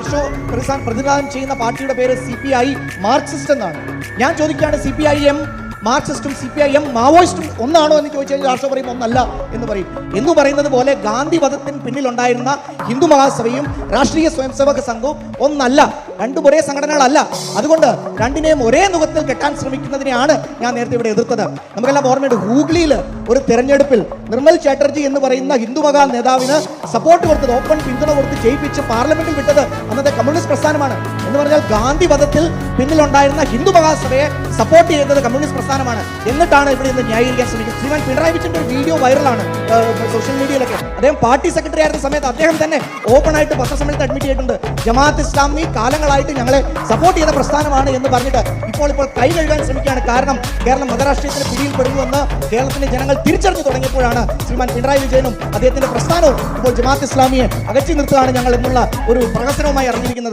ആർഷോ പ്രതിനിധാനം ചെയ്യുന്ന പാർട്ടിയുടെ പേര് CPI മാർക്സിസ്റ്റ് എന്നാണ്. ഞാൻ ചോദിക്കുകയാണ്, CPIM മാർക്സിസ്റ്റും CPIM മാവോയിസ്റ്റും ഒന്നാണോ എന്ന് ചോദിച്ചു കഴിഞ്ഞാൽ രാഷ്ട്രീയ പറയും ഒന്നല്ല എന്ന് പറയും. എന്ന് പറയുന്നത് പോലെ ഗാന്ധി വധത്തിന് പിന്നിലുണ്ടായിരുന്ന ഹിന്ദു മഹാസഭയും രാഷ്ട്രീയ സ്വയംസേവക സംഘവും ഒന്നല്ല, രണ്ടും ഒരേ സംഘടനകളല്ല. അതുകൊണ്ട് രണ്ടിനെയും ഒരേ നുഖത്തിൽ കെട്ടാൻ ശ്രമിക്കുന്നതിനെയാണ് ഞാൻ നേരത്തെ ഇവിടെ എതിർത്തത്. നമുക്കെല്ലാം ഓർമ്മയുണ്ട്, ഹൂഗ്ലിയിൽ ഒരു തെരഞ്ഞെടുപ്പിൽ നിർമ്മൽ ചാറ്റർജി എന്ന് പറയുന്ന ഹിന്ദു മഹാ നേതാവിന് സപ്പോർട്ട് കൊടുത്തത്, ഓപ്പൺ പിന്തുണ കൊടുത്ത് ജയിപ്പിച്ച് പാർലമെന്റിൽ വിട്ടത് അന്നത്തെ കമ്മ്യൂണിസ്റ്റ് പ്രസ്ഥാനമാണ്. എന്ന് പറഞ്ഞാൽ ഗാന്ധി വധത്തിൽ പിന്നിലുണ്ടായിരുന്ന ഹിന്ദു മഹാസഭയെ സപ്പോർട്ട് ചെയ്തത് കമ്മ്യൂണിസ്റ്റ് പ്രസ്ഥാനമാണ്. എന്നിട്ടാണ് ഇവിടെ നിന്ന് ന്യായീകരിക്കാൻ ശ്രമിക്കുന്നത്. ശ്രീമാൻ പിണറായി വിജയന്റെ ഒരു വീഡിയോ വൈറലാണ് സോഷ്യൽ മീഡിയയിലൊക്കെ. അദ്ദേഹം പാർട്ടി സെക്രട്ടറി ആയിരുന്ന സമയത്ത് അദ്ദേഹം തന്നെ ഓപ്പൺ ആയിട്ട് പത്രസമ്മേളനത്തിൽ അഡ്മിറ്റ് ചെയ്തിട്ടുണ്ട്, ജമാഅത്ത് ഇസ്ലാമി കാലങ്ങളായിട്ട് ഞങ്ങളെ സപ്പോർട്ട് ചെയ്ത പ്രസ്ഥാനമാണ് എന്ന് പറഞ്ഞിട്ട് ഇപ്പോൾ കൈ കഴുകാൻ ശ്രമിക്കുകയാണ്. കാരണം കേരളം മതരാഷ്ട്രീയത്തിന് പിടിയിൽപ്പെടുന്നുവെന്ന് കേരളത്തിലെ ജനങ്ങൾ തിരിച്ചറിഞ്ഞു തുടങ്ങിയപ്പോഴാണ് ശ്രീമാൻ പിണറായി വിജയനും അദ്ദേഹത്തിന്റെ പ്രസ്ഥാനവും ഇപ്പോൾ ജമാഅത്ത് ഇസ്ലാമിയെ അകറ്റി നിർത്തുകയാണ് ഞങ്ങൾ എന്നുള്ള ഒരു പ്രഹസനവുമായി ഇറങ്ങിയിരിക്കുന്നത്.